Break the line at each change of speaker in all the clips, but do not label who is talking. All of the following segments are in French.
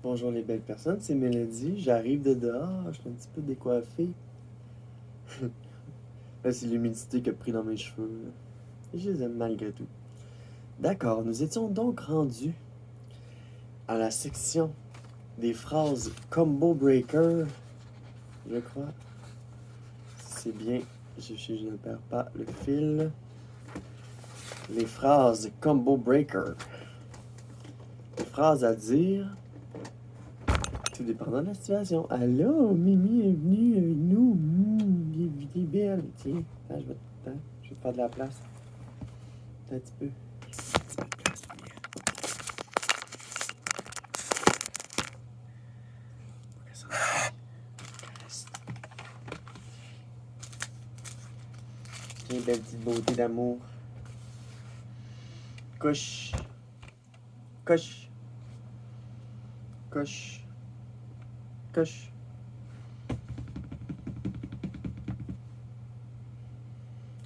Bonjour les belles personnes, c'est Mélodie. J'arrive de dehors, je suis un petit peu décoiffé. Là, c'est l'humidité qui a pris dans mes cheveux. Je les aime malgré tout. D'accord, nous étions donc rendus à la section des phrases combo breaker, je crois. C'est bien, je ne perds pas le fil. Les phrases combo breaker. Les phrases à dire, tout dépendant de la situation. Allô, Mimi est venue avec nous. Il est belle. Tiens, attends, je vais te faire de la place. Attends un petit peu. Un petit peu de place, Mimi. Tiens, belle petite beauté d'amour. Couche. Couche. Couche. Couche.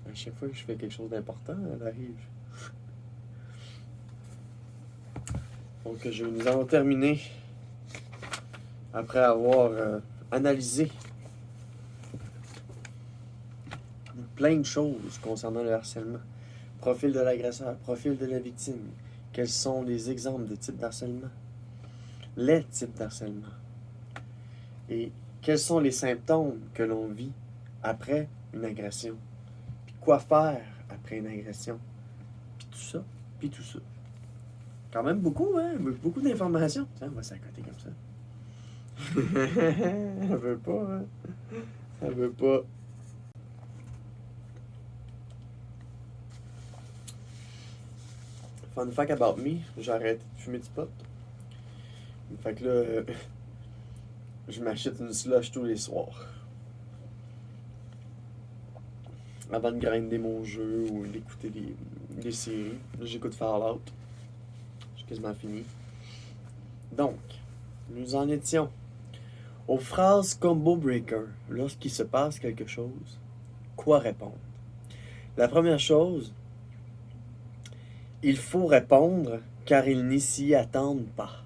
À chaque fois que je fais quelque chose d'important, elle arrive. Donc, nous allons terminer après avoir analysé plein de choses concernant le harcèlement. Profil de l'agresseur, profil de la victime. Quels sont les exemples de types d'harcèlement? Les types d'harcèlement. Et quels sont les symptômes que l'on vit après une agression? Puis quoi faire après une agression? Puis tout ça, puis tout ça. Quand même beaucoup, hein? Beaucoup d'informations. Tiens, on va s'accoter comme ça. Elle veut pas, hein? Elle veut pas. Fun fact about me, j'ai arrêté de fumer du pot. Fait que là, je m'achète une slush tous les soirs. Avant de grinder mon jeu ou d'écouter des séries. Là, j'écoute Fallout. J'ai quasiment fini. Donc, nous en étions aux phrases combo breaker. Lorsqu'il se passe quelque chose, quoi répondre? La première chose, il faut répondre car ils n'y s'y attendent pas.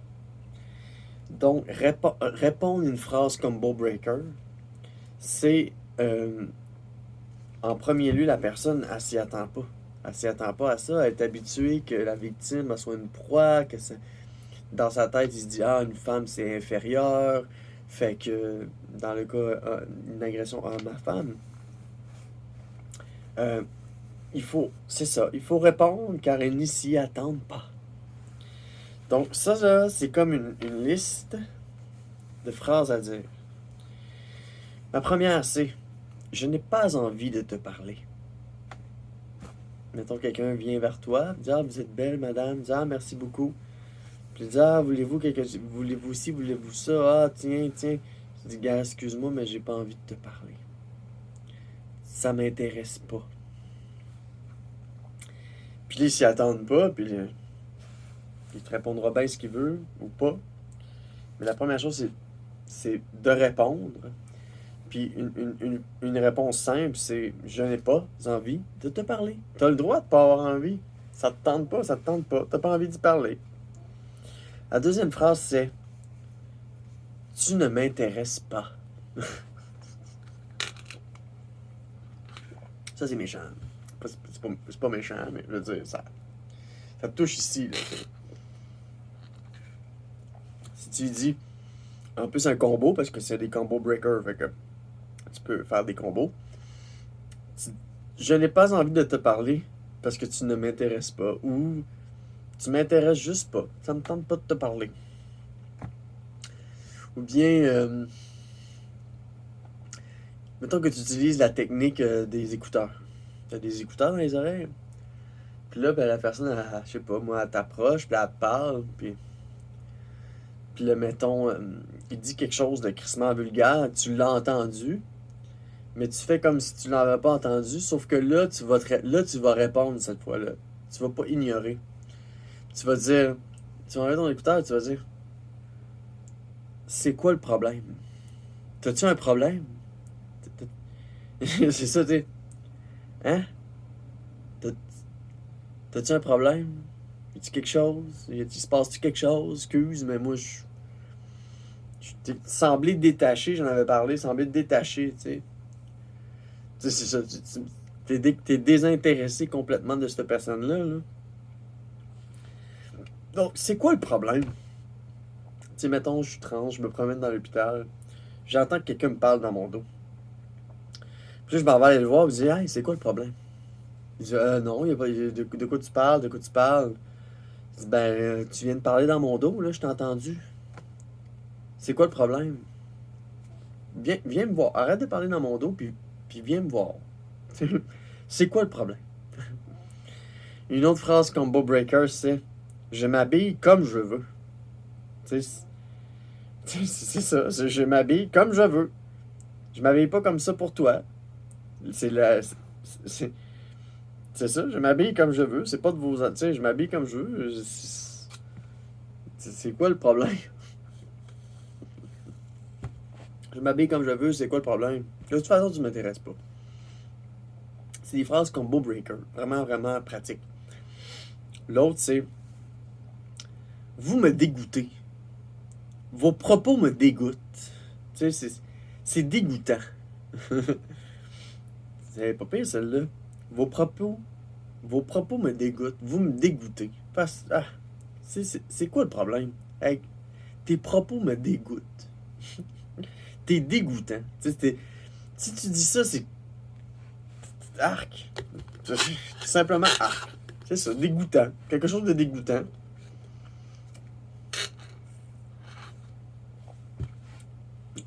Donc, répondre une phrase combo breaker, c'est en premier lieu, la personne, elle s'y attend pas. Elle s'y attend pas à ça. Elle est habituée que la victime soit une proie, que dans sa tête, il se dit une femme c'est inférieur. Fait que dans le cas d'une agression homme à femme, c'est ça. Il faut répondre car elle n'y s'y attendent pas. Donc ça là, c'est comme une liste de phrases à dire. La première, c'est je n'ai pas envie de te parler. Mettons, quelqu'un vient vers toi, dit vous êtes belle, madame, dit merci beaucoup. Puis il dit voulez-vous voulez-vous ci, voulez-vous ça, tiens. Je dis gars, excuse-moi, mais j'ai pas envie de te parler. Ça m'intéresse pas. Puis là, ils s'y attendent pas, puis il te répondra bien ce qu'il veut ou pas. Mais la première chose, c'est de répondre. Puis une réponse simple, c'est je n'ai pas envie de te parler. T'as le droit de pas avoir envie. Ça te tente pas, ça te tente pas. T'as pas envie d'y parler. La deuxième phrase, c'est tu ne m'intéresses pas. Ça, c'est méchant. C'est pas méchant, mais je veux dire, ça touche ici. Là, si tu dis, en plus, un combo, parce que c'est des combo breakers, fait que tu peux faire des combos. Je n'ai pas envie de te parler parce que tu ne m'intéresses pas. Ou tu m'intéresses juste pas. Ça me tente pas de te parler. Ou bien, mettons que tu utilises la technique des écouteurs. Tu as des écouteurs dans les oreilles. Puis là, la personne, je sais pas, moi, elle t'approche, puis elle te parle, puis là, mettons, il dit quelque chose de crissement vulgaire, tu l'as entendu, mais tu fais comme si tu l'avais pas entendu, sauf que là, tu vas répondre cette fois-là. Tu vas pas ignorer. Tu vas dire, tu vas enlever ton écouteur, tu vas dire, c'est quoi le problème? T'as-tu un problème? C'est ça, tu sais. Hein? T'as-tu un problème? Y a-tu quelque chose? Se passe-tu quelque chose? Excuse, mais moi, t'es semblé détaché, j'en avais parlé, semblé détaché, tu sais. Tu sais, c'est ça, t'es désintéressé complètement de cette personne-là, là. Donc, c'est quoi le problème? Tu sais, mettons, je suis trans, je me promène dans l'hôpital, j'entends que quelqu'un me parle dans mon dos. Puis là, je m'en vais aller le voir, je dis, hey, c'est quoi le problème? Il dit, non, y a pas, de quoi tu parles, de quoi tu parles? Je dis, ben, tu viens de parler dans mon dos, là, je t'ai entendu. C'est quoi le problème? Viens me voir. Arrête de parler dans mon dos, puis viens me voir. C'est quoi le problème? Une autre phrase combo breaker, c'est je m'habille comme je veux. Tu sais, c'est ça. Je m'habille comme je veux. Je m'habille pas comme ça pour toi. C'est la. C'est ça, je m'habille comme je veux. C'est pas de vos. Tu sais, je m'habille comme je veux. C'est quoi le problème? Je m'habille comme je veux, c'est quoi le problème? De toute façon, tu m'intéresses pas. C'est des phrases combo breaker. Vraiment, vraiment pratiques. L'autre, c'est vous me dégoûtez. Vos propos me dégoûtent. Tu sais, c'est dégoûtant. C'est pas pire celle-là. Vos propos me dégoûtent. Vous me dégoûtez. C'est quoi le problème? Hey, tes propos me dégoûtent. T'es dégoûtant. Si tu dis ça, c'est arc. C'est simplement arc. C'est ça, dégoûtant. Quelque chose de dégoûtant.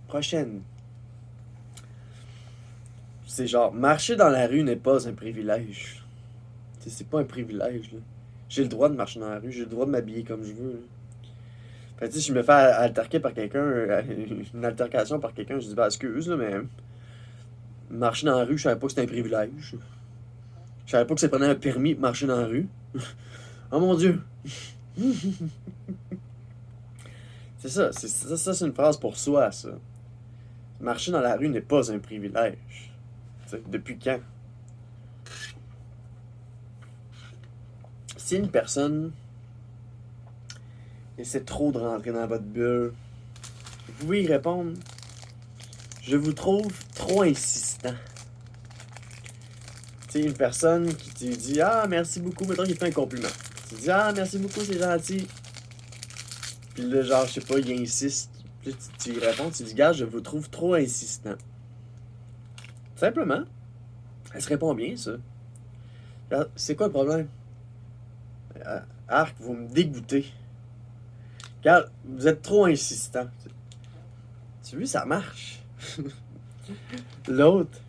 Prochaine. C'est genre, marcher dans la rue n'est pas un privilège. C'est pas un privilège, là. J'ai le droit de marcher dans la rue, j'ai le droit de m'habiller comme je veux. Là. Fait que, si je me fais alterquer par quelqu'un, une altercation par quelqu'un, je dis, bah, excuse, là, mais marcher dans la rue, je savais pas que c'était un privilège. Je savais pas que ça prenait un permis de marcher dans la rue. Oh mon Dieu! C'est ça, c'est une phrase pour soi, ça. Marcher dans la rue n'est pas un privilège. T'sais, depuis quand? Si une personne essaie trop de rentrer dans votre bulle, vous pouvez y répondre. Je vous trouve trop insistant. Tu sais, une personne qui te dit ah, merci beaucoup, mettons qu'il te fait un compliment. Tu dis ah, merci beaucoup, c'est gentil. Puis là, genre, je sais pas, il insiste. Puis là, tu y réponds, tu dis gars, je vous trouve trop insistant. Simplement. Elle se répond bien, ça. C'est quoi le problème? Arc, vous me dégoûtez. Car vous êtes trop insistant. Tu vois, ça marche. L'autre.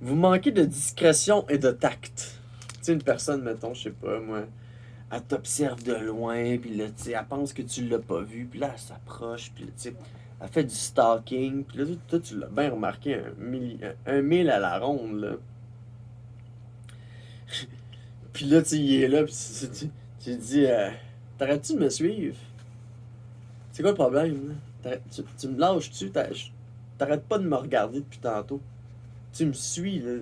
Vous manquez de discrétion et de tact. Tu sais, une personne, mettons, je sais pas, moi, elle t'observe de loin, puis là, tu sais, elle pense que tu l'as pas vu, puis là, elle s'approche, puis là, tu sais, elle fait du stalking, puis là, toi, tu l'as bien remarqué un mille à la ronde, là. Puis là, tu sais, il est là, puis tu dis, t'arrêtes-tu de me suivre? C'est quoi le problème, là? Tu me lâches-tu? T'arrêtes pas de me regarder depuis tantôt. Tu me suis, là.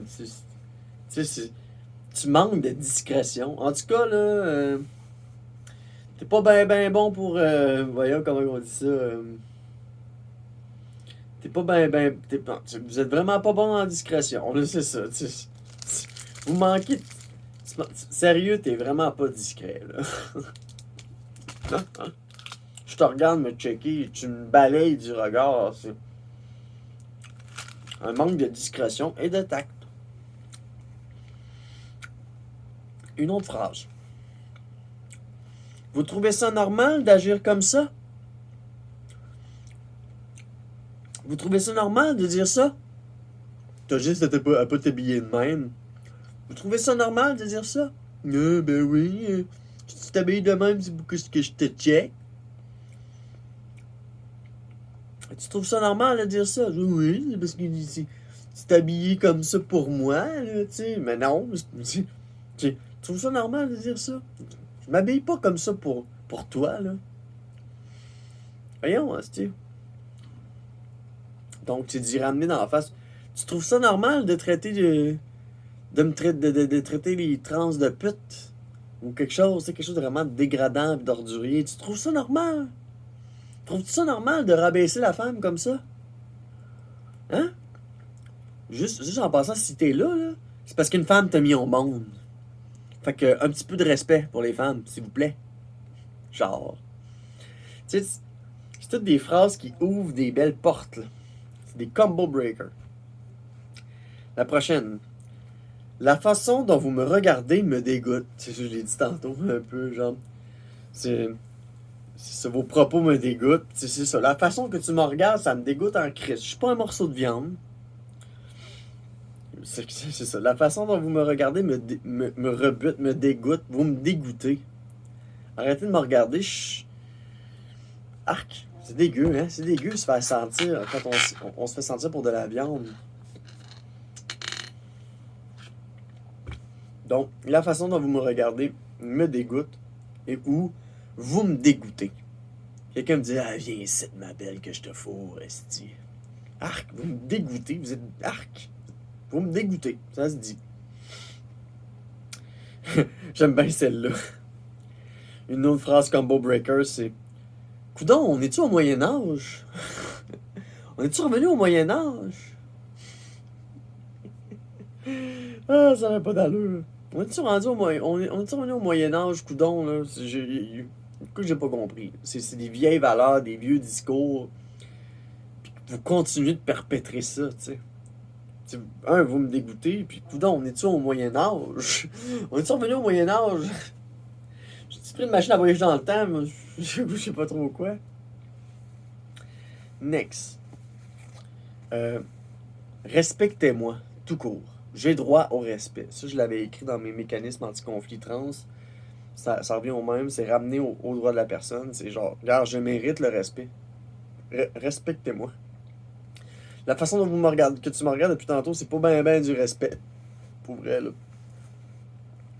Tu sais, tu manques de discrétion. En tout cas, là, t'es pas ben bon pour... voyons comment on dit ça. T'es pas vous êtes vraiment pas bon en discrétion, là, c'est ça. Vous manquez... Sérieux, t'es vraiment pas discret, là. Je te regarde me checker, tu me balayes du regard. C'est un manque de discrétion et de tact. Une autre phrase. Vous trouvez ça normal d'agir comme ça? Vous trouvez ça normal de dire ça? T'as juste à pas t'habiller de même. Vous trouvez ça normal de dire ça? Ben oui. Si tu t'habilles de même, c'est pour que je te check. Tu trouves ça normal de dire ça? Oui, c'est parce que tu t'es habillé comme ça pour moi, là, tu sais. Mais non, tu trouves ça normal de dire ça? Je m'habille pas comme ça pour toi, là. Voyons, Steve. Donc, tu dis ramener dans la face. Tu trouves ça normal de traiter de traiter les trans de pute? Ou quelque chose de vraiment dégradant et d'ordurier. Tu trouves ça normal? Tu Trouves-tu ça normal de rabaisser la femme comme ça? Hein? Juste en passant, si t'es là, c'est parce qu'une femme t'a mis au monde. Fait que, un petit peu de respect pour les femmes, s'il vous plaît. Genre. Tu sais, c'est toutes des phrases qui ouvrent des belles portes, là. C'est des combo breakers. La prochaine. La façon dont vous me regardez me dégoûte. C'est ce que je l'ai dit tantôt, un peu, genre. C'est ça, vos propos me dégoûtent. C'est ça. La façon que tu me regardes, ça me dégoûte en crise. Je suis pas un morceau de viande. C'est ça. La façon dont vous me regardez me rebute, me dégoûte. Vous me dégoûtez. Arrêtez de me regarder. Arc. C'est dégueu, hein? C'est dégueu se faire sentir quand on se fait sentir pour de la viande. Donc, la façon dont vous me regardez me dégoûte et où vous me dégoûtez. Quelqu'un me dit, ah, viens ici, ma belle, que je te fourre, esti. Arc, vous me dégoûtez, vous êtes arc. Vous me dégoûtez, ça se dit. J'aime bien celle-là. Une autre phrase combo breaker, c'est coudon, on est-tu au Moyen-Âge? On est-tu revenu au Moyen-Âge? Ah, ça n'a pas d'allure. On est-tu rendu on est-tu revenu au Moyen-Âge, coudon, là? J'ai pas compris. C'est des vieilles valeurs, des vieux discours. Puis vous continuez de perpétrer ça, tu sais. Vous me dégoûtez, puis coudon, on est-tu au Moyen-Âge? On est-tu revenu au Moyen-Âge? J'ai pris une machine à voyager dans le temps, mais je sais pas trop quoi. Next. Respectez-moi, tout court. J'ai droit au respect. Ça, je l'avais écrit dans mes mécanismes anti-conflit trans. Ça revient au même, c'est ramener au droit de la personne. C'est genre, regarde, je mérite le respect. Respectez-moi. La façon dont que tu me regardes depuis tantôt, c'est pas ben du respect. Pour vrai, là.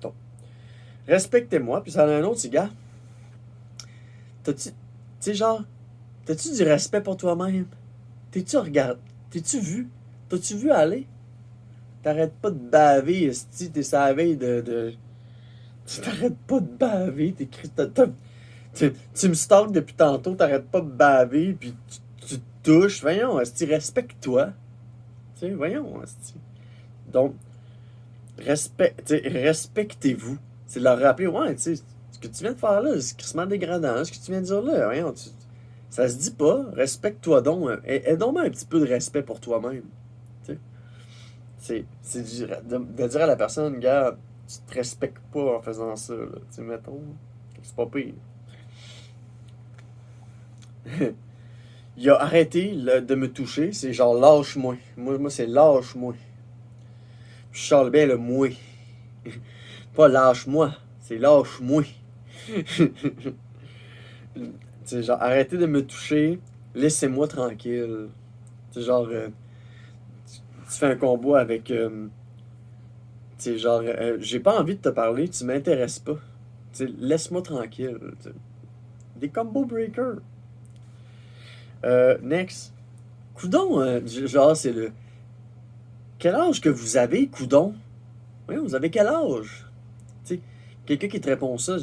Donc, respectez-moi, puis ça en a un autre, c'est gars. T'as-tu, tu sais, genre, t'as-tu du respect pour toi-même? T'es-tu vu? T'as-tu vu aller? T'arrêtes pas de baver, esti, t'es sur la veille de... Tu t'arrêtes pas de baver, tu me stalks depuis tantôt, t'arrêtes pas de baver, puis tu te touches. Voyons, esti, respecte-toi. Tu sais, voyons, esti. Donc, respectez-vous. C'est leur rappeler, ouais, tu sais, ce que tu viens de faire là, c'est crissement dégradant. Ce que tu viens de dire là, voyons, ça se dit pas. Respecte-toi donc. Aie donc un petit peu de respect pour toi-même. Tu sais, c'est de dire à la personne, gars, tu te respectes pas en faisant ça, là. Tu sais, mettons, c'est pas pire. Il a arrêté de me toucher, c'est genre lâche-moi. Moi c'est lâche-moi. Je parle bien le moi. Pas lâche-moi, c'est lâche-moi. C'est genre arrêtez de me toucher, laissez-moi tranquille. C'est genre tu fais un combat avec c'est genre j'ai pas envie de te parler, tu m'intéresses pas. T'sais, laisse-moi tranquille. T'sais. Des combo breakers. Next. Coudon, genre c'est le. Quel âge que vous avez, coudon? Oui, vous avez quel âge? T'sais, quelqu'un qui te répond ça,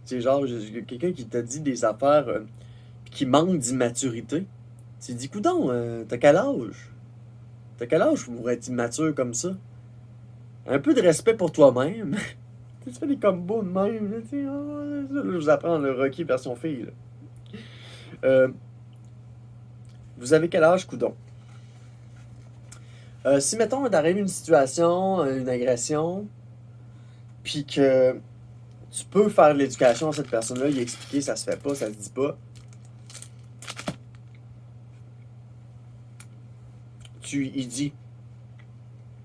c'est genre quelqu'un qui t'a dit des affaires qui manquent d'immaturité. Tu dis, coudon, t'as quel âge? T'as quel âge pour être immature comme ça? Un peu de respect pour toi-même. Tu fais des combos de même. Là, je vous apprends le Rocky version fille. Là. Vous avez quel âge, coudon? Si, mettons, t'arrives une situation, une agression, puis que tu peux faire de l'éducation à cette personne-là, lui expliquer, ça se fait pas, ça se dit pas. Il dit,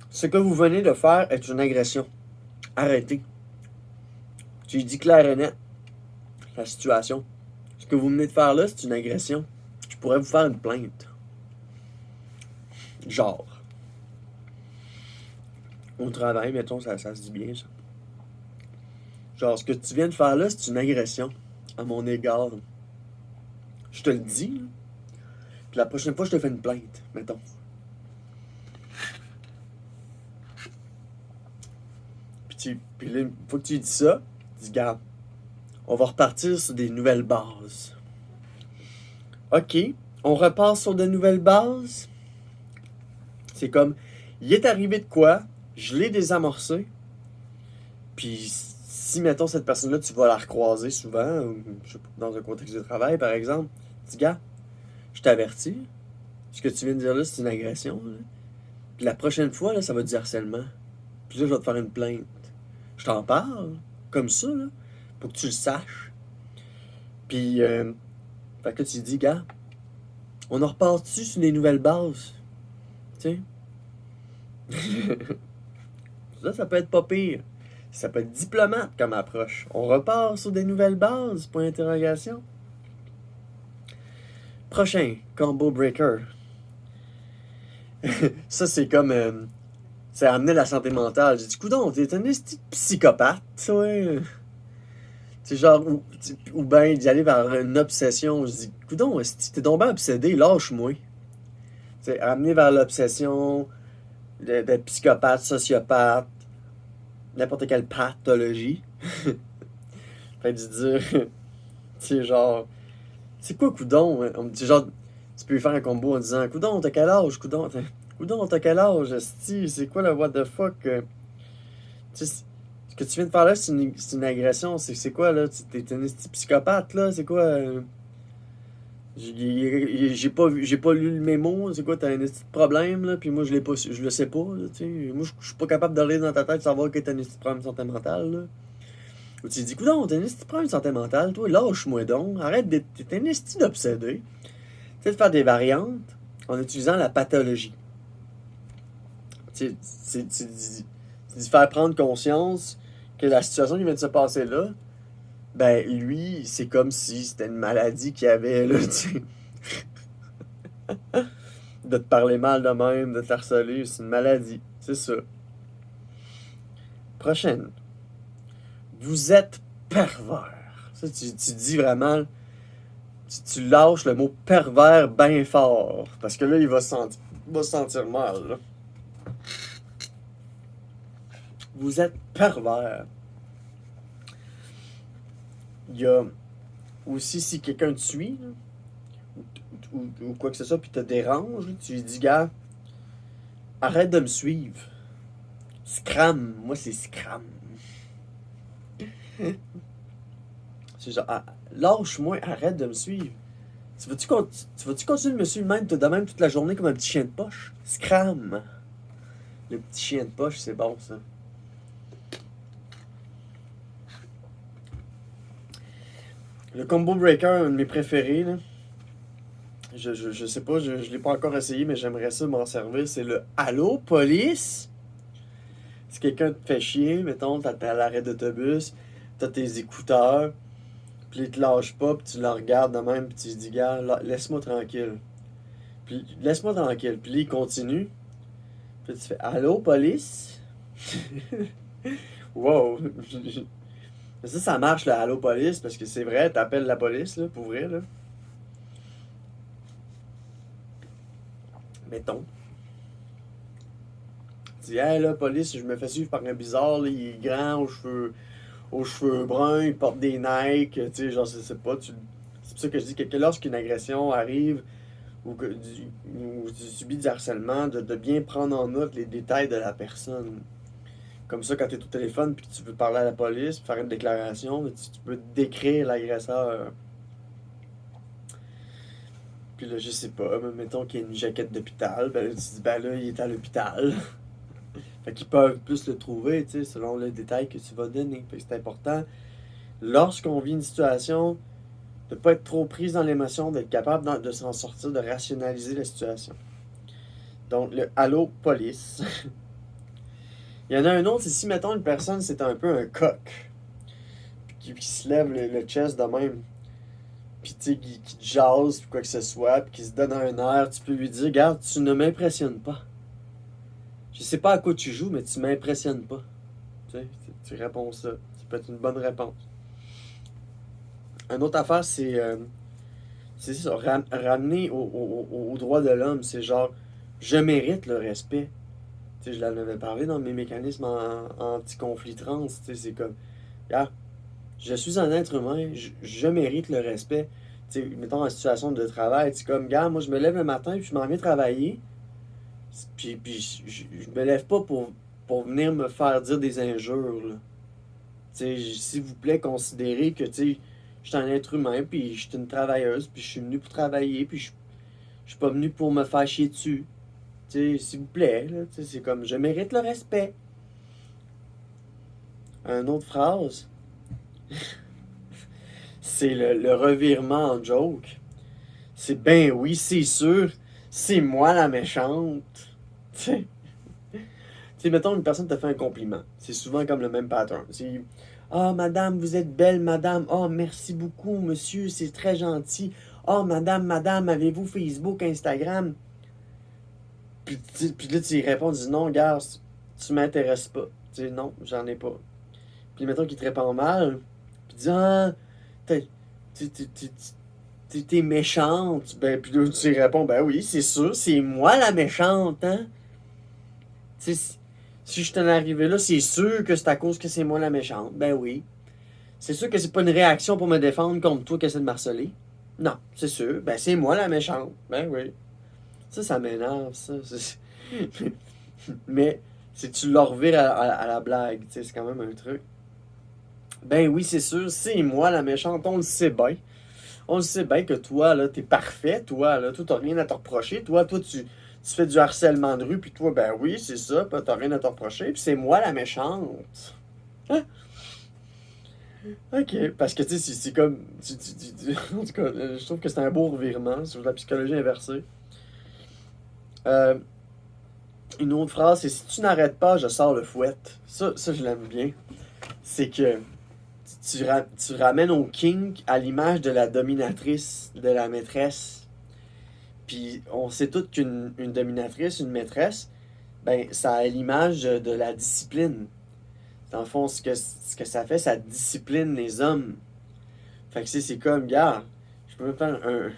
ce que vous venez de faire est une agression. Arrêtez. Tu lui dis clair et net la situation. Ce que vous venez de faire là, c'est une agression. Je pourrais vous faire une plainte. Genre. Au travail, mettons, ça se dit bien, ça. Genre, ce que tu viens de faire là, c'est une agression à mon égard. Je te le dis, là. Puis la prochaine fois, je te fais une plainte, mettons. Puis là, une fois que tu dis ça, tu dis, garde, on va repartir sur des nouvelles bases. OK, on repart sur de nouvelles bases. C'est comme, il est arrivé de quoi, je l'ai désamorcé, puis si, mettons, cette personne-là, tu vas la recroiser souvent, ou, je sais pas, dans un contexte de travail, par exemple, dis, gars, je t'avertis, ce que tu viens de dire là, c'est une agression, là. Puis la prochaine fois, là, ça va être du harcèlement. Puis là, je vais te faire une plainte. Je t'en parle, comme ça, là, pour que tu le saches. Puis, fait que tu dis, gars, on en repart-tu sur des nouvelles bases? Tu sais? Ça peut être pas pire. Ça peut être diplomate comme approche. On repart sur des nouvelles bases, point d'interrogation. Prochain, combo breaker. Ça, c'est comme... c'est amener la santé mentale. J'ai dit, coudonc, t'es un esti de psychopathe, ouais. C'est genre, ou bien d'y aller vers une obsession. Je dis, coudonc, esti, t'es donc bien obsédé, lâche-moi. C'est amener vers l'obsession de psychopathe, sociopathe, n'importe quelle pathologie. Fait de dire, c'est genre, c'est quoi coudon? On me dit genre, tu peux lui faire un combo en disant, coudon, t'as quel âge? Coudon, t'as quel âge? Esti? C'est quoi le what the fuck? Tu sais, ce que tu viens de faire là, c'est une agression. C'est quoi là? T'es un esti psychopathe là? C'est quoi? J'ai pas lu le mémo. C'est quoi? T'as un esti de problème là? Puis moi, je le sais pas. Là, tu sais. Moi, je suis pas capable d'aller dans ta tête de savoir que t'as un esti de problème de santé mentale. Là. Ou tu dis, coudonc, t'as un esti de problème de santé mentale. Toi, lâche-moi donc. Arrête d'être. T'es un esti d'obsédé. Tu sais, de faire des variantes en utilisant la pathologie. Tu dis faire prendre conscience que la situation qui vient de se passer là, ben lui, c'est comme si c'était une maladie qu'il avait, là, tu sais. De te parler mal de même, de te harceler, c'est une maladie. C'est ça. Prochaine. Vous êtes pervers. Ça, tu dis vraiment, tu lâches le mot pervers bien fort. Parce que là, il va se sentir mal, là. Vous êtes pervers. Il y a aussi, si quelqu'un te suit, là, ou quoi que ce soit, puis te dérange, tu lui dis, gars, arrête de me suivre. Scram, moi c'est scram. C'est genre, lâche-moi, arrête de me suivre. Tu vas-tu continuer de me suivre de même toute la journée comme un petit chien de poche? Scram. Le petit chien de poche, c'est bon ça. Le combo breaker, un de mes préférés, là. Je sais pas, je l'ai pas encore essayé, mais j'aimerais ça m'en servir. C'est le Allô, police? Si quelqu'un te fait chier, mettons, t'es à l'arrêt d'autobus, t'as tes écouteurs, puis il te lâche pas, puis tu le regardes de même, puis tu lui dis, gars, laisse-moi tranquille. Puis laisse-moi tranquille. Puis là, il continue. Puis tu fais, Allô, police? Wow! Ça marche, le Allô, police, parce que c'est vrai, t'appelles la police, là, pour vrai, là. Mettons. Tu dis, hey là, police, je me fais suivre par un bizarre, là, il est grand, aux cheveux bruns, il porte des Nike, tu sais, genre, je sais pas, c'est pour ça que je dis que lorsqu'une agression arrive, ou que tu subis du harcèlement, de bien prendre en note les détails de la personne. Comme ça, quand tu es au téléphone puis que tu veux parler à la police, faire une déclaration, tu peux décrire l'agresseur. Puis là, je sais pas, mettons qu'il y a une jaquette d'hôpital, ben là, tu dis, ben là, il est à l'hôpital. Fait qu'ils peuvent plus le trouver, tu sais, selon le détail que tu vas donner. Fait que c'est important, lorsqu'on vit une situation, de ne pas être trop prise dans l'émotion, d'être capable de s'en sortir, de rationaliser la situation. Donc, le Allô, police. Il y en a un autre, c'est si, mettons, une personne, c'est un peu un coq, puis qui se lève le chest de même, puis tu sais, qui te jase, puis quoi que ce soit, puis qui se donne un air, tu peux lui dire, regarde, tu ne m'impressionnes pas. Je sais pas à quoi tu joues, mais tu m'impressionnes pas. Tu sais, tu réponds ça. Ça peut être une bonne réponse. Une autre affaire, c'est ça, ramener au droit de l'homme. C'est genre, je mérite le respect. Tu sais, je l'en avais parlé dans mes mécanismes anti-conflit trans. Tu sais, c'est comme, regarde, je suis un être humain, je mérite le respect. sais, mettons en situation de travail, c'est comme, gars, moi je me lève le matin puis je m'en viens travailler. Puis je me lève pas pour venir me faire dire des injures, là. Tu sais, s'il vous plaît, considérez que, tu sais, je suis un être humain, puis je suis une travailleuse, puis je suis venu pour travailler, puis je suis pas venu pour me faire chier dessus. Tu sais, s'il vous plaît, là, tu sais, c'est comme, je mérite le respect. Une autre phrase, c'est le revirement en joke. C'est ben oui, c'est sûr, c'est moi la méchante. Tu sais. Tu sais, mettons, une personne te fait un compliment. C'est souvent comme le même pattern. C'est ah, madame, vous êtes belle, madame. Oh, merci beaucoup, monsieur, c'est très gentil. Oh, madame, avez-vous Facebook, Instagram? Puis là, tu y réponds, tu dis non, gars, tu m'intéresses pas. Tu dis non, j'en ai pas. Puis mettons qu'il te répond mal, puis tu dis ah, t'es méchante. Ben, puis là, tu y réponds, ben oui, c'est sûr, c'est moi la méchante, hein? Tu sais, si je t'en arrivé là, c'est sûr que c'est à cause que c'est moi la méchante. Ben oui. C'est sûr que c'est pas une réaction pour me défendre contre toi qui essaie de me harceler. Non, c'est sûr. Ben c'est moi la méchante. Ben oui. Ça m'énerve, ça. Mais si tu le revires à la blague, tu sais, c'est quand même un truc. Ben oui, c'est sûr, c'est moi la méchante, on le sait bien. On le sait bien que toi, là, t'es parfait, toi, là, toi, t'as rien à te reprocher. Toi, tu fais du harcèlement de rue, puis toi, ben oui, c'est ça, pis t'as rien à te reprocher, puis c'est moi la méchante. Hein? Ok, parce que tu sais, c'est comme. En tout cas, je trouve que c'est un beau revirement sur la psychologie inversée. Euh, une autre phrase, c'est si tu n'arrêtes pas, je sors le fouet. Ça je l'aime bien. C'est que tu ramènes au kink à l'image de la dominatrice, de la maîtresse. Puis on sait tous qu'une dominatrice, une maîtresse, ben ça a l'image de la discipline. Dans le fond, ce que ça fait, ça discipline les hommes. Fait que c'est comme, gars, je peux me faire un.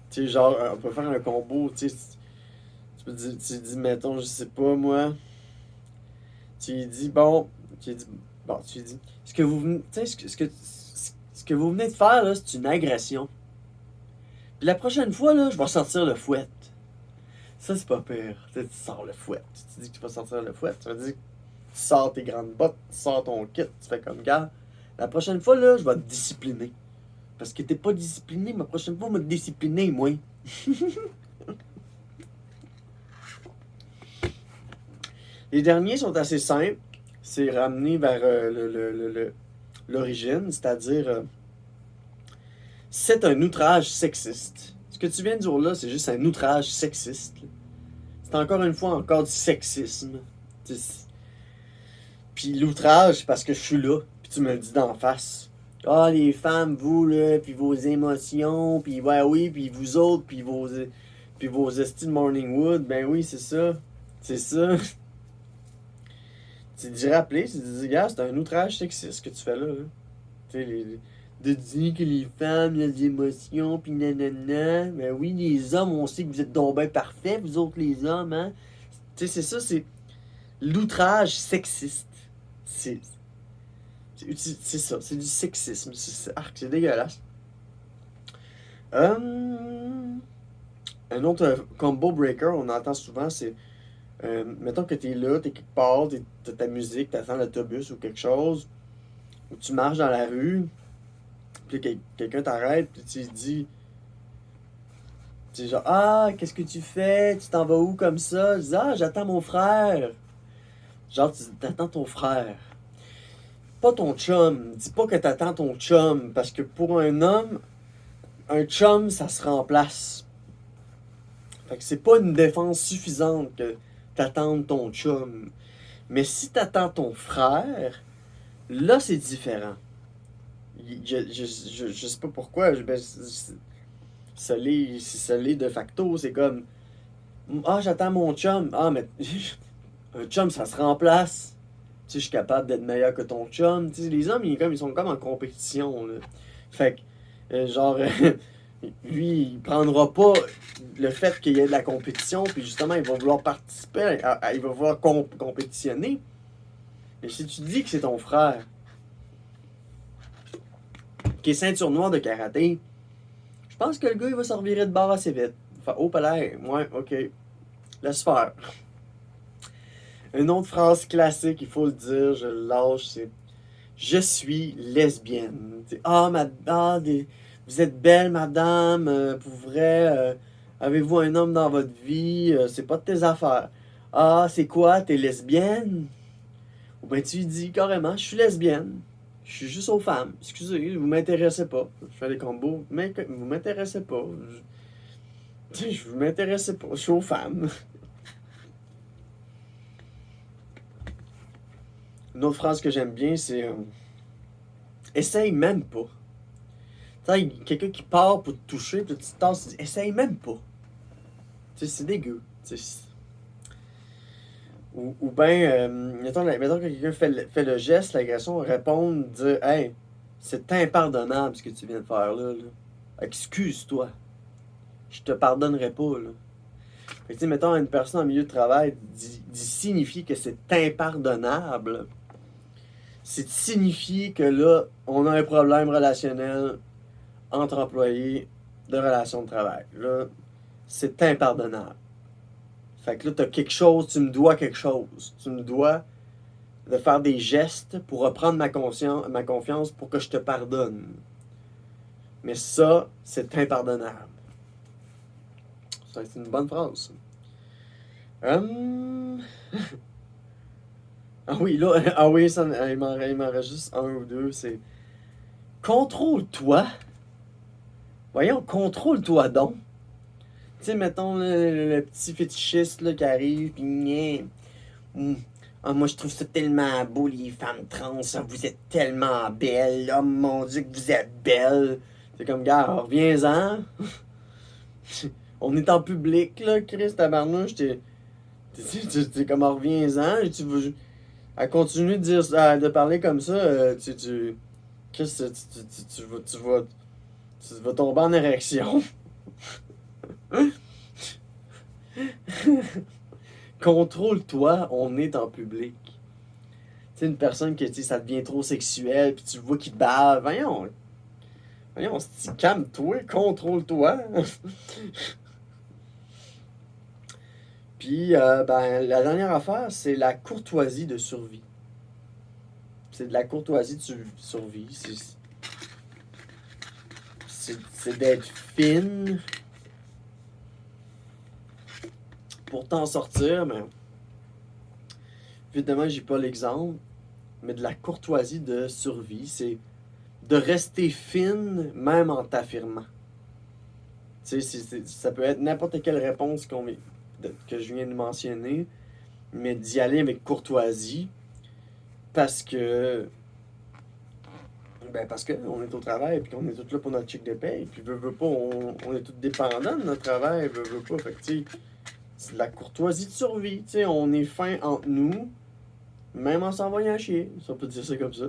Tu sais, genre, on peut faire un combo, tu sais. Tu dis, mettons, je sais pas, moi. Tu lui dis, bon. Tu lui dis, ce que vous venez. Tu sais, ce que vous venez de faire, là, c'est une agression. Puis la prochaine fois, là, je vais sortir le fouet. Ça, c'est pas pire. Tu sais, tu sors le fouet. Tu dis que tu vas sortir le fouet. Tu vas dire, tu sors tes grandes bottes, tu sors ton kit. Tu fais comme, gars, la prochaine fois, là, je vais te discipliner. Parce que t'es pas discipliné, ma prochaine fois, on va te discipliner, moi. Les derniers sont assez simples. C'est ramené vers l'origine, c'est-à-dire c'est un outrage sexiste. Ce que tu viens de dire là, c'est juste un outrage sexiste. C'est encore une fois encore du sexisme. Puis l'outrage, parce que je suis là, puis tu me le dis d'en face. Ah, les femmes, vous, là, puis vos émotions, puis ouais, oui, puis vous autres, puis vos estis de Morningwood, ben oui, c'est ça. C'est ça. Tu dis rappeler, tu dis, gars, c'est un outrage sexiste que tu fais là. Tu sais, de dire que les femmes, il y a des émotions, puis nanana. Ben oui, les hommes, on sait que vous êtes donc bien parfaits, vous autres, les hommes, hein. Tu sais, c'est ça, c'est l'outrage sexiste. C'est ça, c'est du sexisme. C'est dégueulasse. Un autre combo breaker, on entend souvent, c'est mettons que t'es là, t'es quelque part, t'as ta musique, t'attends l'autobus ou quelque chose, ou tu marches dans la rue, puis quelqu'un t'arrête, puis tu dis, genre, ah, qu'est-ce que tu fais? Tu t'en vas où comme ça? Tu dis, ah, j'attends mon frère. Genre, tu t'attends ton frère. Pas ton chum. Dis pas que t'attends ton chum, parce que pour un homme, un chum, ça se remplace. Fait que c'est pas une défense suffisante que t'attendes ton chum. Mais si t'attends ton frère, là, c'est différent. Je sais pas pourquoi. Ça l'est de facto. C'est comme, ah, j'attends mon chum. Ah, mais un chum, ça se remplace. Tu sais, je suis capable d'être meilleur que ton chum. Tu sais, les hommes, ils sont comme en compétition, là. Fait que, lui, il prendra pas le fait qu'il y ait de la compétition, puis justement, il va vouloir participer, il va vouloir compétitionner. Mais si tu dis que c'est ton frère, qui est ceinture noire de karaté, pense que le gars, il va se revirer de bord assez vite. Enfin, oh, palais, ouais, ok. Laisse faire. Une autre phrase classique, il faut le dire, je le lâche, c'est je suis lesbienne. Ah, vous êtes belle, madame, pour vrai, avez-vous un homme dans votre vie, c'est pas de tes affaires. Ah, c'est quoi, t'es lesbienne? Ou bien tu lui dis carrément, je suis lesbienne. Je suis juste aux femmes. Excusez, vous m'intéressez pas. Je fais des combos, mais vous m'intéressez pas. Je vous m'intéressez pas. Je suis aux femmes. Une autre phrase que j'aime bien, c'est essaye même pas. Tu sais, quelqu'un qui part pour te toucher, puis tu te tasses, tu dis essaye même pas. Tu sais, c'est dégueu. Ou bien, mettons que quelqu'un fait le geste, l'agression, répondre, dire hey, c'est impardonnable ce que tu viens de faire là. Excuse-toi. Je te pardonnerai pas. Là. Fait que, mettons, une personne en milieu de travail dit signifier que c'est impardonnable. C'est de signifier que là, on a un problème relationnel entre employés de relation de travail. Là, c'est impardonnable. Fait que là, t'as quelque chose, tu me dois quelque chose. Tu me dois de faire des gestes pour reprendre ma confiance pour que je te pardonne. Mais ça, c'est impardonnable. Ça, c'est une bonne phrase. Ah oui, là, ah oui, ça, il m'en reste juste un ou deux. C'est contrôle-toi. Voyons, contrôle-toi donc. Tu sais, mettons le petit fétichiste là, qui arrive, pis ah, moi, je trouve ça tellement beau, les femmes trans. Vous êtes tellement belles. Oh mon Dieu, que vous êtes belles. C'est comme, gars, reviens-en. On est en public, là, Chris, tabarnouche. T'es comme, reviens-en. Tu veux. Elle continue de dire de parler comme ça. Chris, tu vas tomber en érection. Contrôle-toi, on est en public. Tu sais, une personne que ça devient trop sexuel, puis tu vois qu'il te bave. Voyons, calme-toi, contrôle-toi. Puis, ben, la dernière affaire, c'est la courtoisie de survie. C'est de la courtoisie de survie. C'est d'être fine pour t'en sortir, mais évidemment, j'ai pas l'exemple, mais de la courtoisie de survie, c'est de rester fine même en t'affirmant. Tu sais, ça peut être n'importe quelle réponse que je viens de mentionner, mais d'y aller avec courtoisie parce que on est au travail puis qu'on est tous là pour notre chèque de paye puis veut pas on est tous dépendants de notre travail veut pas fait que tu sais c'est de la courtoisie de survie tu sais on est fin entre nous même en s'envoyant chier si on peut dire ça comme ça.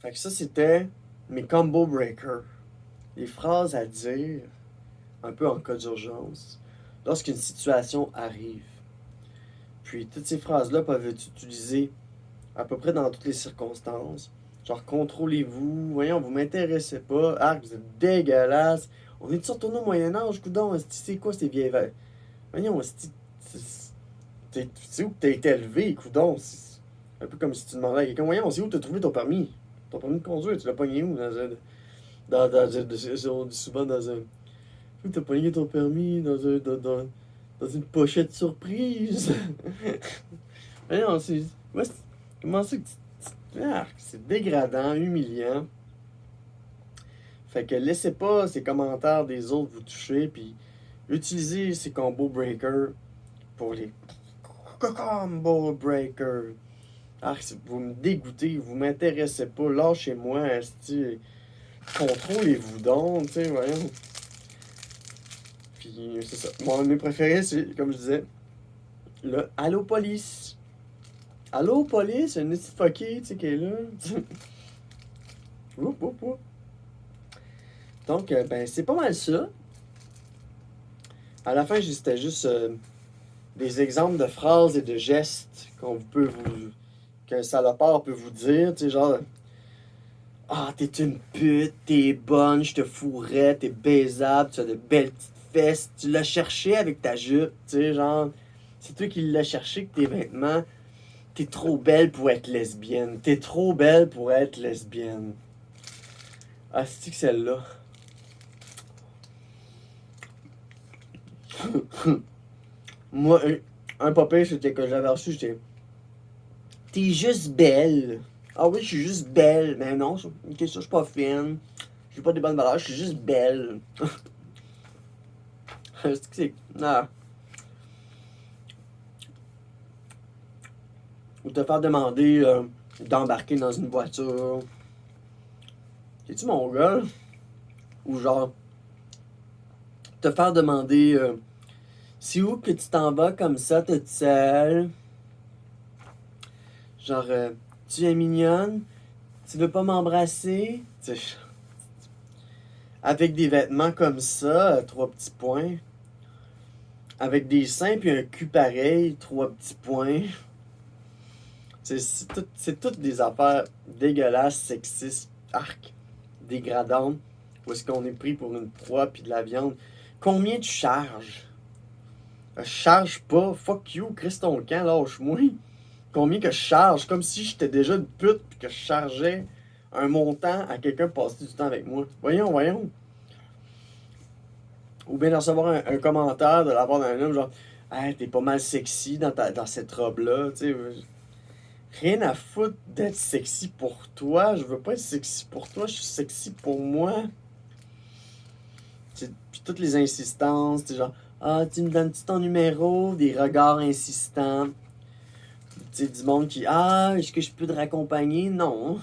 Fait que ça c'était mes combo breakers, les phrases à dire un peu en cas d'urgence, lorsqu'une situation arrive. Puis toutes ces phrases-là peuvent être utilisées à peu près dans toutes les circonstances. Genre, contrôlez-vous, voyons, vous m'intéressez pas, vous êtes dégueulasse. On est-tu retourné au Moyen-Âge, coudon, c'est quoi ces vieilles... Voyons, c'est où que t'as été élevé, coudon? C'est un peu comme si tu demandais à quelqu'un, voyons, c'est où t'as trouvé ton permis? Ton permis de conduire, tu l'as pogné où? On dit souvent dans un... T'as pogné ton permis dans une pochette surprise. Voyons, comment ça que c'est dégradant, humiliant. Fait que laissez pas ces commentaires des autres vous toucher, puis utilisez ces combo breakers pour les combo breakers. Vous me dégoûtez, vous m'intéressez pas, lâchez-moi, contrôlez-vous donc, tu sais, voyons. Puis c'est ça. Mon de mes préférés, c'est, comme je disais, le Allô police. Allô police, une petite fuckée, tu sais, qui est là. Oup, oup, oup. Donc, ben, c'est pas mal ça. À la fin, c'était juste des exemples de phrases et de gestes qu'un salopard peut vous dire, tu sais, genre, ah, t'es une pute, t'es bonne, je te fourrais, t'es baisable, tu as de belles petites fesses, tu l'as cherché avec ta jupe, tu sais, genre, c'est toi qui l'as cherché avec tes vêtements, t'es trop belle pour être lesbienne, t'es trop belle pour être lesbienne. Ah, c'est que celle-là. Moi, un papier, c'était que j'avais reçu, j'étais. T'es juste belle. Ah oui, je suis juste belle. Mais non, ok, ça, je suis pas fine. J'ai pas des bonnes valeurs, je suis juste belle. C'est que c'est. Ah. Ou te faire demander d'embarquer dans une voiture. Es-tu mon gars? Ou genre, te faire demander c'est où que tu t'en vas comme ça toute seule? Genre, tu es mignonne? Tu veux pas m'embrasser? Tu sais, avec des vêtements comme ça, 3 petits points. Avec des seins puis un cul pareil, 3 petits points. C'est toutes des affaires dégueulasses, sexistes, arc, dégradantes. Où est-ce qu'on est pris pour une proie puis de la viande? Combien tu charges? Je charge pas. Fuck you, Chris ton camp, lâche-moi. Combien que je charge? Comme si j'étais déjà une pute puis que je chargeais un montant à quelqu'un pour passer du temps avec moi. Voyons. Ou bien de recevoir un commentaire de la part d'un homme, genre, hey, t'es pas mal sexy dans cette robe-là, tu sais. Rien à foutre d'être sexy pour toi. Je veux pas être sexy pour toi, je suis sexy pour moi. Puis toutes les insistances, tu sais, genre, ah, tu me donnes-tu ton numéro? Des regards insistants. Tu sais, du monde qui, ah, est-ce que je peux te raccompagner? Non.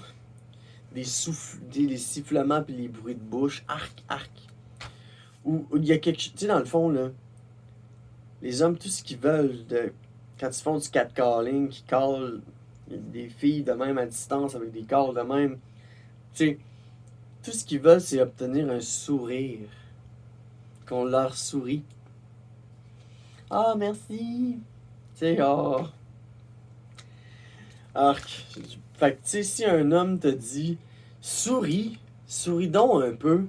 Des sifflements puis les bruits de bouche. Arc. Ou il y a quelque chose, tu sais, dans le fond, là, les hommes, tout ce qu'ils veulent, quand ils font du catcalling, qui callent des filles de même à distance avec des calls de même, tu sais, tout ce qu'ils veulent, c'est obtenir un sourire. Qu'on leur sourit. Ah, merci. Tu sais, oh. Arc. Fait que, tu sais, si un homme te dit souris donc un peu,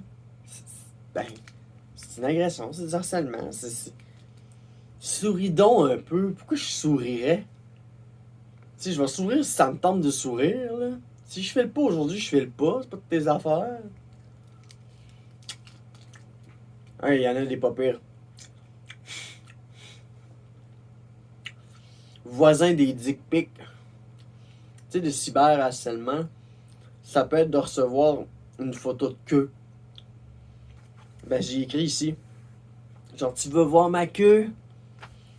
ben, c'est une agression, c'est du harcèlement. Souris donc un peu. Pourquoi je sourirais? Tu sais, je vais sourire si ça me tente de sourire, là. Si je fais le pas aujourd'hui, je fais le pas. C'est pas de tes affaires. Hein, il y en a des pas pires. Voisin des dick pics. Tu sais, de cyberharcèlement, ça peut être de recevoir une photo de queue. Ben, j'ai écrit ici. Genre, tu veux voir ma queue?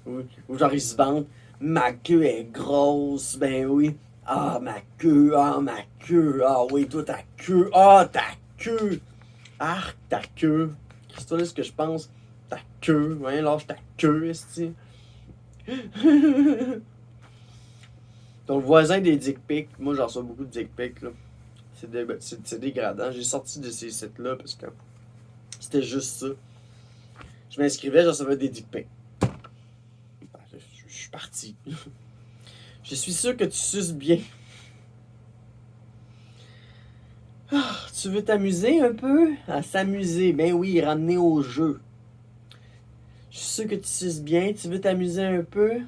Ou genre, ils se vantent. Ma queue est grosse. Ben oui. Ah, ma queue. Ah, oui, toi, ta queue. Ah, ta queue. Ah, ta queue. C'est toi, là, ce que je pense. Ta queue. Ouais, lâche ta queue, esti. Ton voisin des dick pics. Moi, j'en reçois beaucoup de dick pics, là. C'est dégradant. J'ai sorti de ces sites-là parce que c'était juste ça. Je m'inscrivais, je recevais des dick pics. Je suis parti. Je suis sûr que tu suces bien. Ah, tu veux t'amuser un peu? À s'amuser. Ben oui, ramener au jeu. Je suis sûr que tu suces bien. Tu veux t'amuser un peu?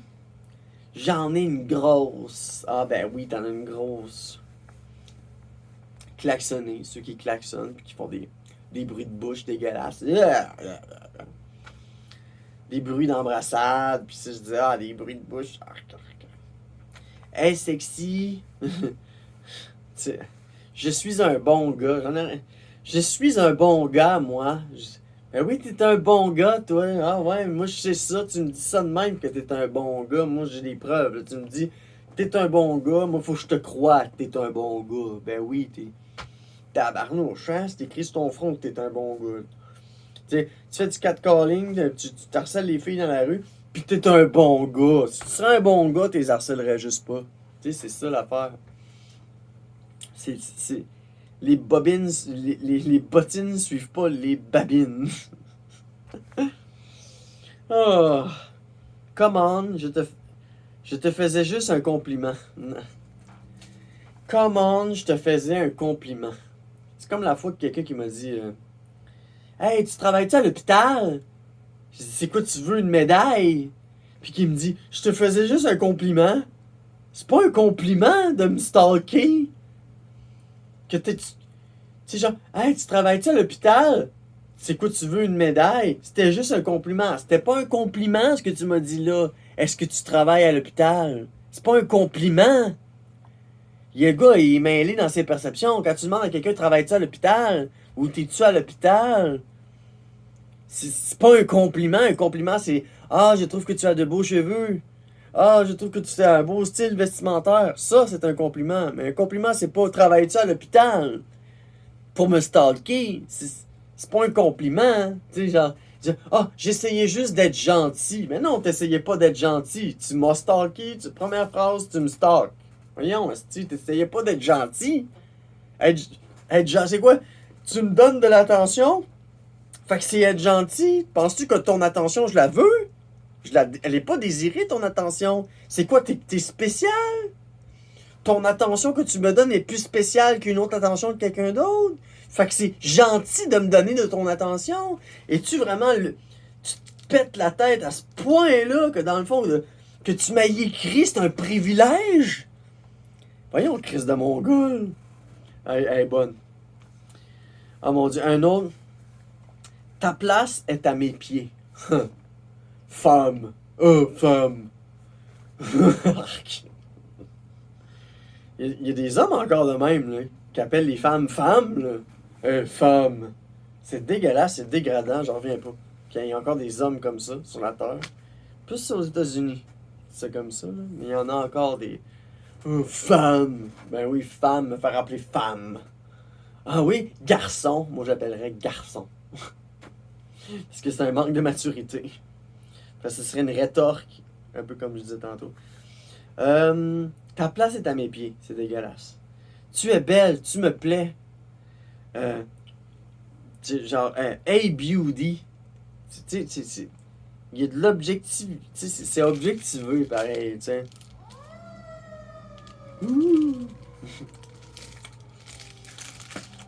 J'en ai une grosse. Ah ben oui, t'en as une grosse. Klaxonner. Ceux qui klaxonnent et qui font des bruits de bouche dégueulasses. Des bruits d'embrassade. Puis ça, je dis, ah, des bruits de bouche. Hey, sexy. Je suis un bon gars. Je suis un bon gars, moi. Ben oui, t'es un bon gars, toi. Ah ouais, moi je sais ça. Tu me dis ça de même que t'es un bon gars. Moi j'ai des preuves. Là. Tu me dis, t'es un bon gars. Moi, faut que je te croie que t'es un bon gars. Ben oui, t'es tabarnouche, hein? C'est écrit sur ton front que t'es un bon gars. Tu fais du catcalling, tu harcèles les filles dans la rue, pis t'es un bon gars. Si tu serais un bon gars, t'es harcèlerais juste pas. Tu sais, c'est ça l'affaire. C'est. Les bobines. Les bottines suivent pas les babines. Oh. Come on, je te faisais juste un compliment. Come on, je te faisais un compliment. C'est comme la fois que quelqu'un qui m'a dit Hey, tu travailles-tu à l'hôpital? J'ai dit, c'est quoi, tu veux une médaille? Puis qui me dit, je te faisais juste un compliment. C'est pas un compliment de me stalker. Que tu sais, genre, hey, tu travailles-tu à l'hôpital? C'est quoi, tu veux une médaille? C'était juste un compliment. C'était pas un compliment ce que tu m'as dit là. Est-ce que tu travailles à l'hôpital? C'est pas un compliment. Le gars, il est mêlé dans ses perceptions. Quand tu demandes à quelqu'un, travailles-tu à l'hôpital? Ou t'es-tu à l'hôpital? C'est pas un compliment. Un compliment, c'est ah, je trouve que tu as de beaux cheveux. Ah, je trouve que tu as un beau style vestimentaire. Ça, c'est un compliment. Mais un compliment, c'est pas travailles-tu à l'hôpital pour me stalker. C'est pas un compliment. Tu sais, genre, ah, j'essayais juste d'être gentil. Mais non, t'essayais pas d'être gentil. Tu m'as stalké. Première phrase, tu me stalks. Voyons, t'essayais pas d'être gentil. Être gentil, c'est quoi? Tu me donnes de l'attention? Fait que c'est être gentil. Penses-tu que ton attention, je la veux? Elle est pas désirée, ton attention. C'est quoi, t'es spécial? Ton attention que tu me donnes est plus spéciale qu'une autre attention de quelqu'un d'autre? Fait que c'est gentil de me donner de ton attention. Es-tu vraiment tu te pètes la tête à ce point-là que dans le fond, que tu m'as écrit, c'est un privilège? Voyons, Christ de Mongol. Elle est bonne. Oh mon Dieu, un autre. Ta place est à mes pieds. Femme. Oh, femme. Il y a des hommes encore de même, là, qui appellent les femmes femmes, là. Femme. C'est dégueulasse, c'est dégradant, j'en reviens pas. Qu'il y ait encore des hommes comme ça sur la Terre. Plus c'est aux États-Unis. C'est comme ça, là. Mais il y en a encore des. Oh, femme. Ben oui, femme, me faire appeler femme. Ah oui, garçon. Moi, j'appellerais garçon. Parce que c'est un manque de maturité. Parce que ce serait une rétorque, un peu comme je disais tantôt. Ta place est à mes pieds, c'est dégueulasse. Tu es belle, tu me plais. Genre, hey beauty. Tu sais, il y a de l'objectif. Tu sais, c'est objectivé, pareil, tu sais.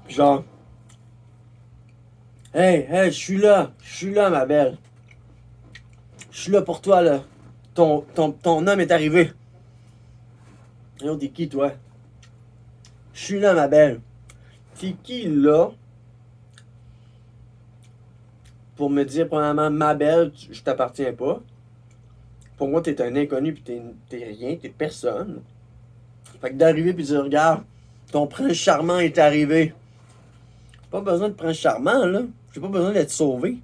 Genre, hey, je suis là, ma belle. Je suis là pour toi, là. Ton homme est arrivé. Yo, t'es qui, toi? Je suis là, ma belle. T'es qui, là? Pour me dire, premièrement, ma belle, je t'appartiens pas. Pour moi, t'es un inconnu, puis t'es rien, t'es personne. Fait que d'arriver, puis de dire, regarde, ton prince charmant est arrivé. J'ai pas besoin de prince charmant, là. J'ai pas besoin d'être sauvé.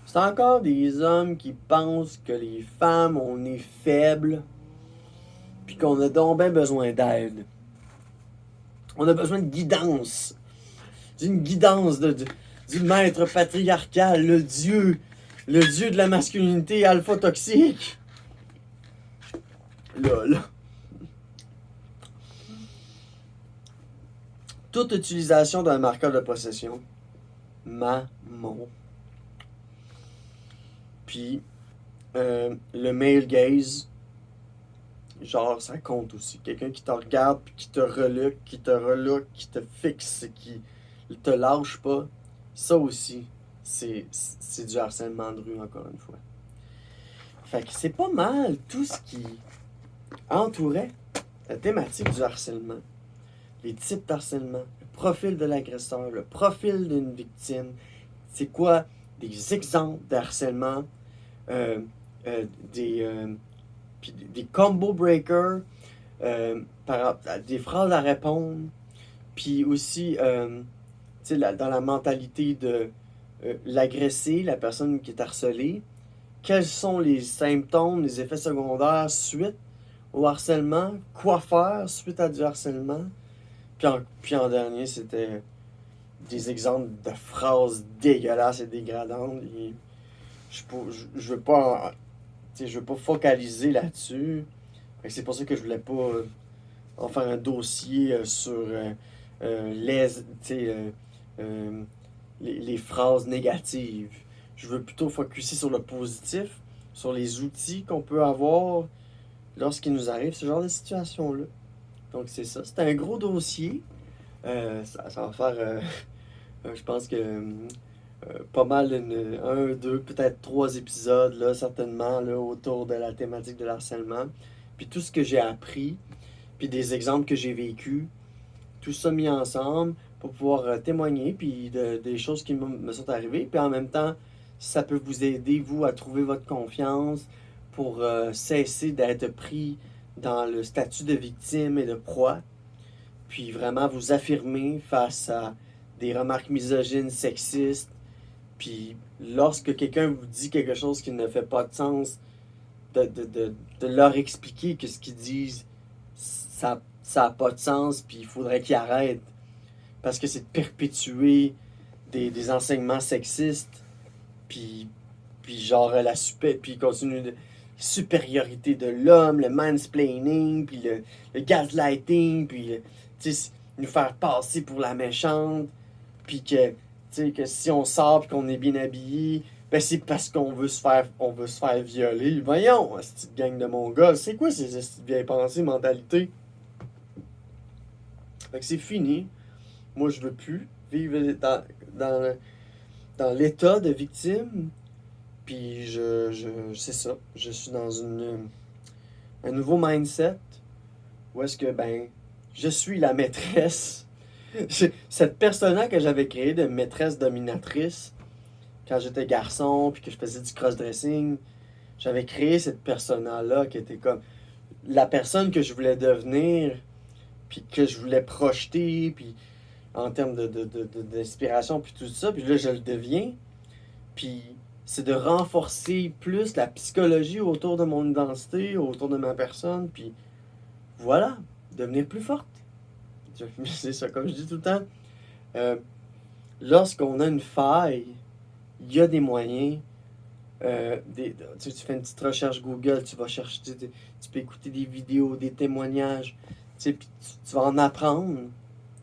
C'est encore des hommes qui pensent que les femmes, on est faibles, puis qu'on a donc bien besoin d'aide. On a besoin de guidance. D'une guidance du maître patriarcal, le dieu de la masculinité alpha toxique. Là. Toute utilisation d'un marqueur de possession. Maman. Puis, le male gaze, genre, ça compte aussi. Quelqu'un qui te regarde, puis qui te relook, qui te fixe, qui te lâche pas. Ça aussi, c'est du harcèlement de rue, encore une fois. Fait que c'est pas mal tout ce qui entourait la thématique du harcèlement. Les types d'harcèlement, le profil de l'agresseur, le profil d'une victime. C'est quoi des exemples de harcèlement, des combo breakers, des phrases à répondre, puis aussi dans la mentalité de l'agressé, la personne qui est harcelée, quels sont les symptômes, les effets secondaires suite au harcèlement, quoi faire suite à du harcèlement, puis en dernier, c'était des exemples de phrases dégueulasses et dégradantes. Et je veux pas focaliser là-dessus. C'est pour ça que je voulais pas en faire un dossier sur les phrases négatives. Je veux plutôt focuser sur le positif, sur les outils qu'on peut avoir lorsqu'il nous arrive ce genre de situation-là. Donc c'est ça, c'est un gros dossier. Ça va faire, je pense que pas mal, un, deux, peut-être trois épisodes, là, certainement, là, autour de la thématique de l'harcèlement. Puis tout ce que j'ai appris, puis des exemples que j'ai vécus, tout ça mis ensemble pour pouvoir témoigner, puis des choses qui me sont arrivées. Puis en même temps, ça peut vous aider, vous, à trouver votre confiance pour cesser d'être pris dans le statut de victime et de proie, puis vraiment vous affirmer face à des remarques misogynes, sexistes. Puis lorsque quelqu'un vous dit quelque chose qui ne fait pas de sens, de leur expliquer que ce qu'ils disent, ça n'a pas de sens, puis il faudrait qu'ils arrêtent. Parce que c'est de perpétuer des enseignements sexistes, puis, puis genre puis continue de supériorité de l'homme, le mansplaining, puis le gaslighting, puis nous faire passer pour la méchante, puis que si on sort et qu'on est bien habillé, ben c'est parce qu'on veut se faire violer. Voyons, cette gang de mongols, c'est quoi ces bien pensées, mentalité? Fait que c'est fini. Moi, je veux plus vivre dans l'état de victime. Puis c'est ça. Je suis dans un nouveau mindset où est-ce que, ben, je suis la maîtresse. Cette personne-là que j'avais créée de maîtresse dominatrice, quand j'étais garçon, puis que je faisais du cross-dressing, j'avais créé cette personne-là qui était comme la personne que je voulais devenir, puis que je voulais projeter, puis en termes d'inspiration, puis tout ça, puis là, je le deviens. Puis c'est de renforcer plus la psychologie autour de mon identité, autour de ma personne, puis voilà, devenir plus forte. C'est ça, comme je dis tout le temps. Lorsqu'on a une faille, il y a des moyens. Tu fais une petite recherche Google, tu vas chercher, tu peux écouter des vidéos, des témoignages, puis tu vas en apprendre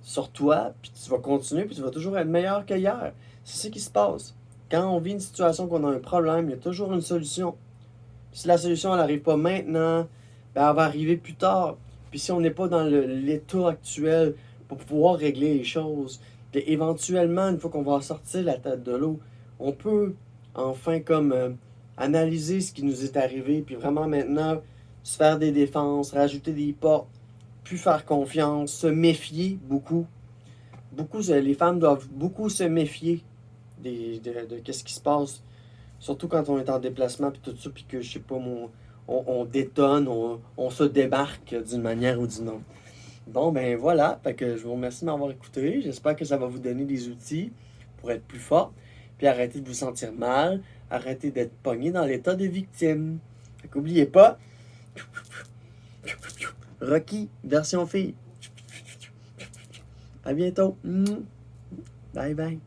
sur toi, puis tu vas continuer, puis tu vas toujours être meilleur qu'hier. C'est ce qui se passe. Quand on vit une situation, qu'on a un problème, il y a toujours une solution. Puis si la solution, elle n'arrive pas maintenant, ben, elle va arriver plus tard. Puis si on n'est pas dans l'état actuel pour pouvoir régler les choses, puis éventuellement, une fois qu'on va sortir la tête de l'eau, on peut enfin comme analyser ce qui nous est arrivé, puis vraiment maintenant se faire des défenses, rajouter des portes, plus faire confiance, se méfier beaucoup. Les femmes doivent beaucoup se méfier de qu'est-ce qui se passe, surtout quand on est en déplacement, puis tout ça, puis que, je sais pas, on détonne, on se débarque d'une manière ou d'une autre. Bon, ben voilà, fait que je vous remercie de m'avoir écouté. J'espère que ça va vous donner des outils pour être plus fort, puis arrêter de vous sentir mal, arrêter d'être pogné dans l'état de victime. Fait qu'oubliez pas, Rocky, version fille. À bientôt. Bye bye.